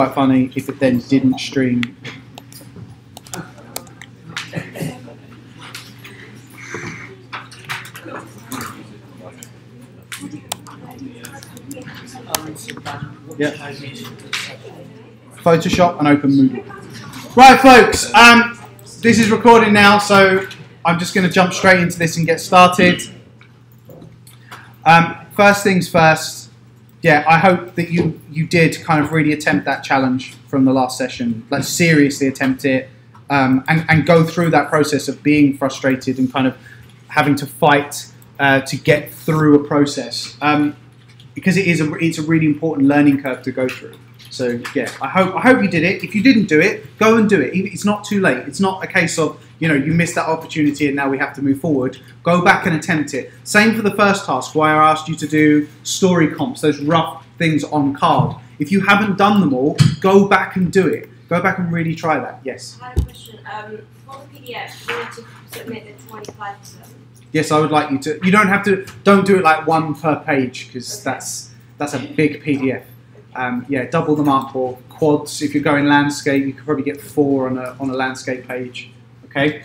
quite funny if it then didn't stream. Yeah. Photoshop and open Moodle. Right, folks. This is recording now, so I'm just going to jump straight into this and get started. First things first. Yeah, I hope that you did kind of really attempt that challenge from the last session. Like seriously attempt it and go through that process of being frustrated and kind of having to fight to get through a process. Because it's a really important learning curve to go through. So yeah, I hope you did it. If you didn't do it, go and do it. It's not too late. It's not a case of, you missed that opportunity and now we have to move forward. Go back and attempt it. Same for the first task, where I asked you to do story comps, those rough things on card. If you haven't done them all, go back and do it. Go back and really try that. Yes? I have a question. For the PDF, you need to submit the 25%. Yes, I would like you to. You don't have to. Don't do it like one per page, because that's a big PDF. Yeah, double them up, or quads. If you're going landscape, you could probably get 4 on a landscape page. Okay.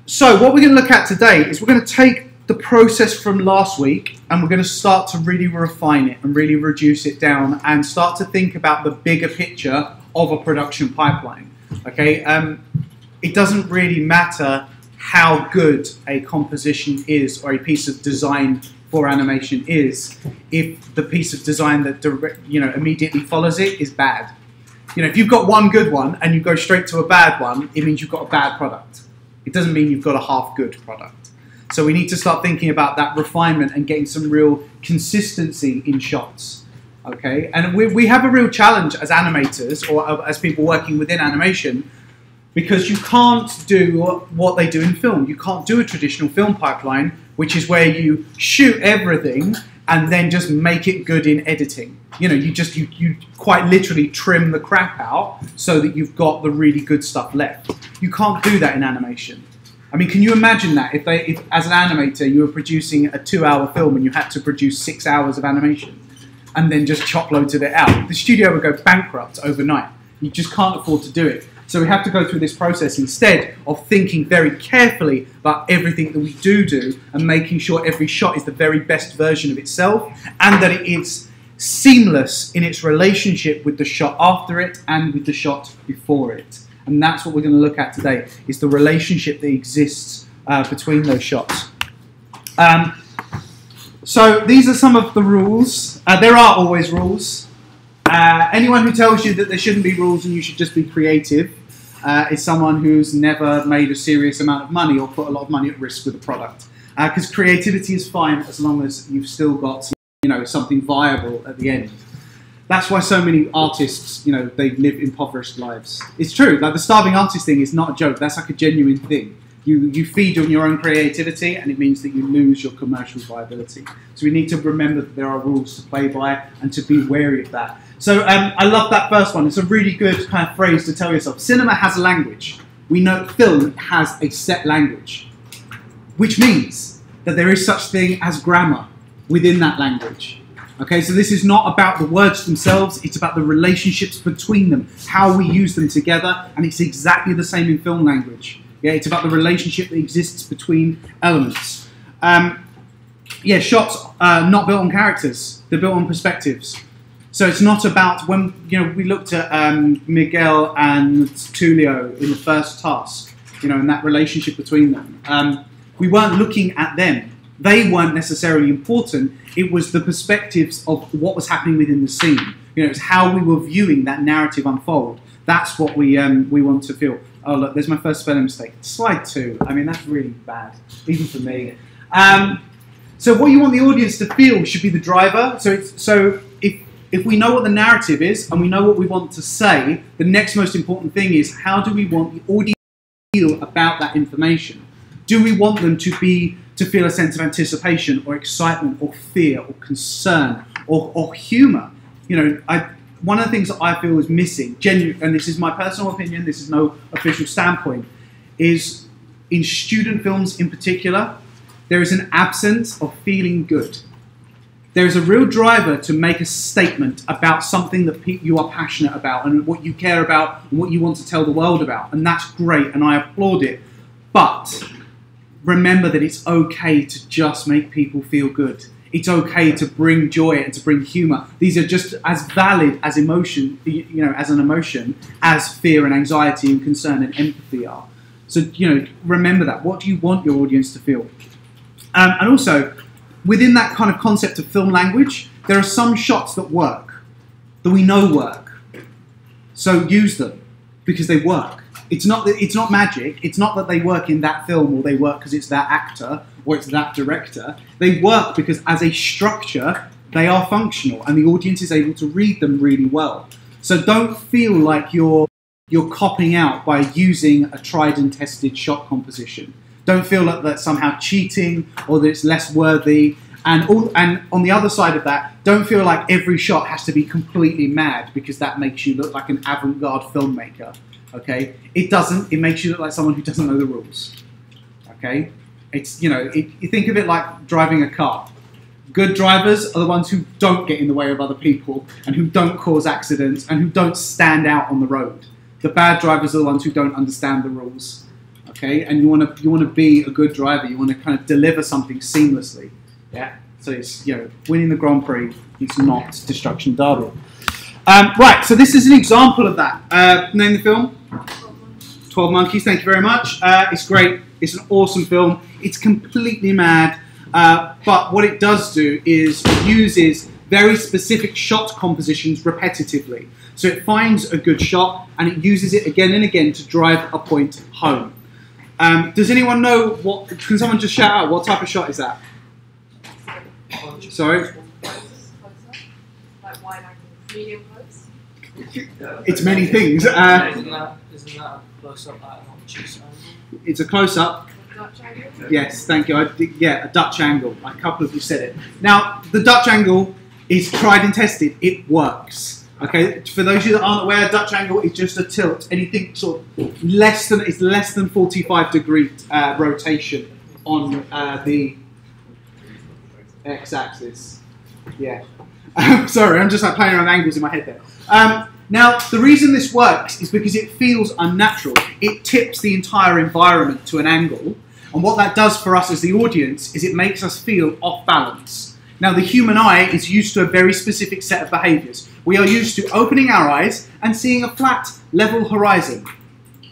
So what we're going to look at today is we're going to take the process from last week and we're going to start to really refine it and really reduce it down and start to think about the bigger picture of a production pipeline. Okay. It doesn't really matter how good a composition is or a piece of design for animation is if the piece of design that immediately follows it is bad. If you've got one good one and you go straight to a bad one, it means you've got a bad product. It doesn't mean you've got a half good product. So we need to start thinking about that refinement and getting some real consistency in shots. Okay, and we have a real challenge as animators or as people working within animation, because you can't do what they do in film. You can't do a traditional film pipeline, which is where you shoot everything and then just make it good in editing. You quite literally trim the crap out so that you've got the really good stuff left. You can't do that in animation. I mean, can you imagine that if as an animator you were producing a 2-hour film and you had to produce 6 hours of animation and then just chop loads of it out? The studio would go bankrupt overnight. You just can't afford to do it. So we have to go through this process instead of thinking very carefully about everything that we do and making sure every shot is the very best version of itself and that it is seamless in its relationship with the shot after it and with the shot before it. And that's what we're going to look at today, is the relationship that exists between those shots. So these are some of the rules. There are always rules. Anyone who tells you that there shouldn't be rules and you should just be creative is someone who's never made a serious amount of money or put a lot of money at risk with a product. Because creativity is fine as long as you've still got something viable at the end. That's why so many artists, they live impoverished lives. It's true, like the starving artist thing is not a joke. That's like a genuine thing. You feed on your own creativity and it means that you lose your commercial viability. So we need to remember that there are rules to play by and to be wary of that. So I love that first one. It's a really good kind of phrase to tell yourself. Cinema has a language. We know film has a set language, which means that there is such thing as grammar within that language. Okay, so this is not about the words themselves, it's about the relationships between them, how we use them together, and it's exactly the same in film language. Yeah, it's about the relationship that exists between elements. Yeah, shots are not built on characters, they're built on perspectives. So it's not about, when we looked at Miguel and Tulio in the first task, and that relationship between them. We weren't looking at them. They weren't necessarily important. It was the perspectives of what was happening within the scene. It's how we were viewing that narrative unfold. That's what we want to feel. Oh look, there's my first spelling mistake. Slide 2. I mean, that's really bad, even for me. So what you want the audience to feel should be the driver. So if we know what the narrative is and we know what we want to say, the next most important thing is, how do we want the audience to feel about that information? Do we want them to feel a sense of anticipation or excitement or fear or concern or humour? One of the things that I feel is missing, and this is my personal opinion, this is no official standpoint, is in student films in particular, there is an absence of feeling good. There is a real driver to make a statement about something that you are passionate about and what you care about and what you want to tell the world about. And that's great, and I applaud it. But remember that it's okay to just make people feel good. It's okay to bring joy and to bring humour. These are just as valid as emotion, as an emotion, as fear and anxiety and concern and empathy are. So, remember that. What do you want your audience to feel? And also, within that kind of concept of film language, there are some shots that work, that we know work. So use them, because they work. It's not magic. It's not that they work in that film, or they work because it's that actor, or it's that director. They work because as a structure, they are functional, and the audience is able to read them really well. So don't feel like you're copping out by using a tried and tested shot composition. Don't feel like that's somehow cheating or that it's less worthy. And on the other side of that, don't feel like every shot has to be completely mad because that makes you look like an avant-garde filmmaker. Okay? It doesn't. It makes you look like someone who doesn't know the rules. Okay? It's, you think of it like driving a car. Good drivers are the ones who don't get in the way of other people and who don't cause accidents and who don't stand out on the road. The bad drivers are the ones who don't understand the rules. Okay, and you want to be a good driver. You want to kind of deliver something seamlessly. Yeah. So it's winning the Grand Prix. It's not Destruction Derby. Right. So this is an example of that. Name the film. 12 Monkeys. Thank you very much. It's great. It's an awesome film. It's completely mad. But what it does do is it uses very specific shot compositions repetitively. So it finds a good shot and it uses it again and again to drive a point home. Does anyone know can someone just shout out, what type of shot is that? Sorry? Like wide angle, medium close? It's many things. Isn't that a close-up at an obtuse angle? It's a close-up. Dutch angle? Yes, thank you. A Dutch angle. A couple of you said it. Now, the Dutch angle is tried and tested. It works. Okay, for those of you that aren't aware, Dutch angle is just a tilt. Anything sort of less than 45 degree rotation on the x-axis. Yeah. Sorry, I'm just like playing around angles in my head there. Now, the reason this works is because it feels unnatural. It tips the entire environment to an angle, and what that does for us as the audience is it makes us feel off balance. Now, the human eye is used to a very specific set of behaviours. We are used to opening our eyes and seeing a flat, level horizon.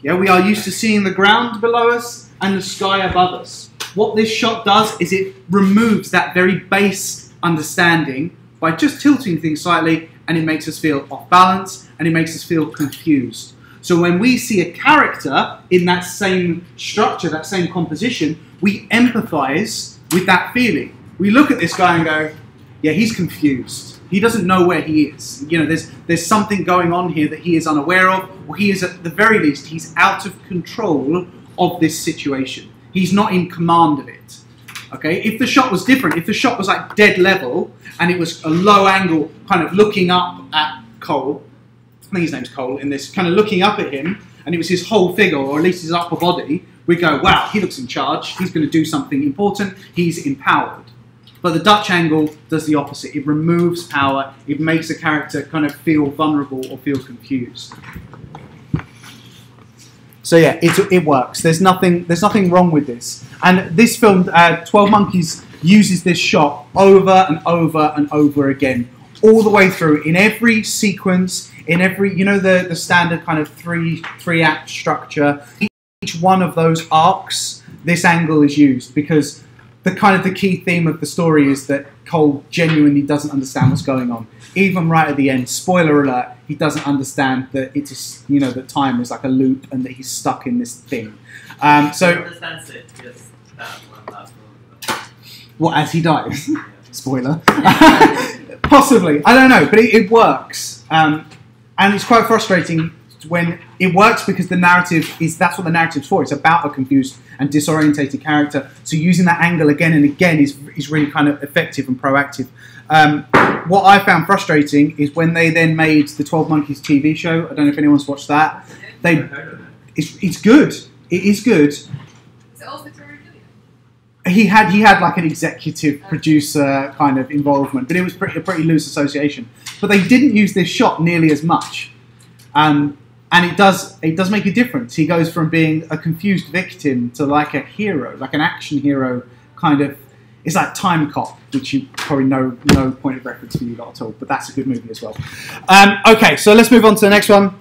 Yeah, we are used to seeing the ground below us and the sky above us. What this shot does is it removes that very base understanding by just tilting things slightly, and it makes us feel off balance and it makes us feel confused. So when we see a character in that same structure, that same composition, we empathise with that feeling. We look at this guy and go, yeah, he's confused. He doesn't know where he is. There's something going on here that he is unaware of, or he is, at the very least, he's out of control of this situation. He's not in command of it. Okay? If the shot was different, if the shot was like dead level, and it was a low angle, kind of looking up at Cole, I think his name's Cole in this, kind of looking up at him, and it was his whole figure, or at least his upper body, we go, wow, he looks in charge, he's going to do something important, he's empowered. But the Dutch angle does the opposite. It removes power. It makes a character kind of feel vulnerable or feel confused. So yeah, it works. There's nothing wrong with this. And this film, 12 Monkeys, uses this shot over and over and over again, all the way through, in every sequence, in every, the standard kind of three-act structure. Each one of those arcs, this angle is used because the key theme of the story is that Cole genuinely doesn't understand what's going on. Even right at the end, spoiler alert, he doesn't understand that it's that time is like a loop and that he's stuck in this thing. Understands it just what, as he dies? Spoiler. Possibly, I don't know, but it works, and it's quite frustrating when it works because that's what the narrative's for. It's about a confused and disorientated character. So using that angle again and again is really kind of effective and proactive. What I found frustrating is when they then made the 12 Monkeys TV show. I don't know if anyone's watched that. It's good. It is good. Is it also Terry Gilliam? he had like an executive producer kind of involvement, but it was a pretty loose association. But they didn't use this shot nearly as much, and it does make a difference. He goes from being a confused victim to like a hero, like an action hero kind of. It's like Time Cop, which you probably know no point of reference for you lot at all, but that's a good movie as well. Okay, so let's move on to the next one.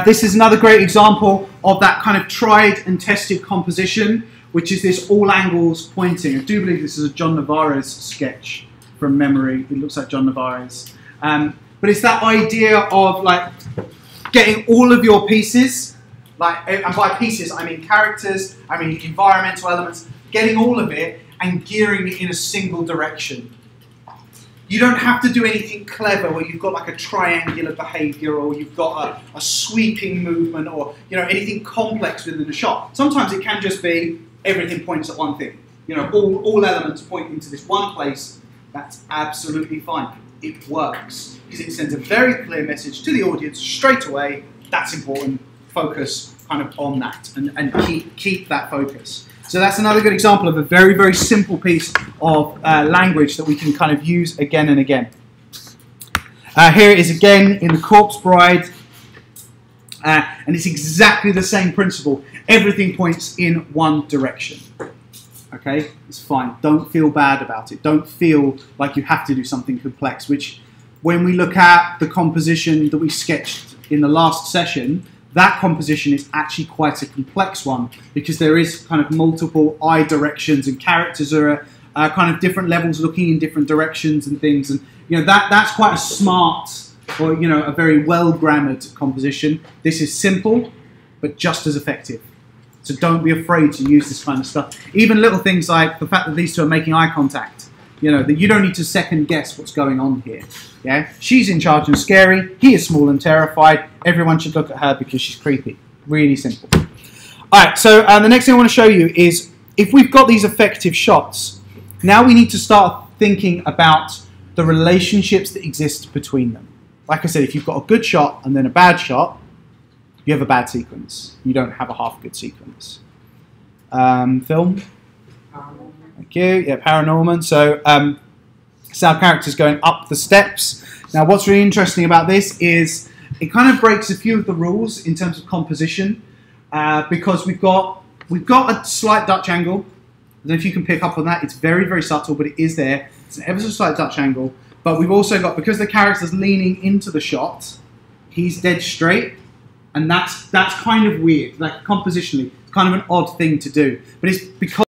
This is another great example of that kind of tried and tested composition, which is this all angles pointing. I do believe this is a John Navarez sketch from memory. It looks like John Navarez. But it's that idea of like getting all of your pieces, and by pieces I mean characters, I mean environmental elements, getting all of it and gearing it in a single direction. You don't have to do anything clever where you've got like a triangular behaviour or you've got a sweeping movement or anything complex within the shot. Sometimes it can just be everything points at one thing. All elements point into this one place. That's absolutely fine. It works because it sends a very clear message to the audience straight away. That's important. Focus kind of on that and keep that focus. So that's another good example of a very, very simple piece of language that we can kind of use again and again. Here it is again in The Corpse Bride, and it's exactly the same principle. Everything points in one direction. Okay, it's fine. Don't feel bad about it. Don't feel like you have to do something complex, which when we look at the composition that we sketched in the last session, that composition is actually quite a complex one because there is kind of multiple eye directions and characters are at kind of different levels looking in different directions and things. And that's quite a smart or a very well-grammared composition. This is simple, but just as effective. So don't be afraid to use this kind of stuff. Even little things like the fact that these two are making eye contact. That you don't need to second guess what's going on here. Yeah, she's in charge and scary. He is small and terrified. Everyone should look at her because she's creepy. Really simple. All right. So the next thing I want to show you is if we've got these effective shots, now we need to start thinking about the relationships that exist between them. Like I said, if you've got a good shot and then a bad shot, you have a bad sequence. You don't have a half good sequence. Film. Thank you. Yeah, Paranorman. So it's our characters going up the steps. Now, what's really interesting about this is it kind of breaks a few of the rules in terms of composition because we've got a slight Dutch angle. I don't know if you can pick up on that. It's very, very subtle, but it is there. It's an ever so slight Dutch angle. But we've also got, because the character's leaning into the shot, he's dead straight, and that's kind of weird. Like compositionally, it's kind of an odd thing to do. But it's because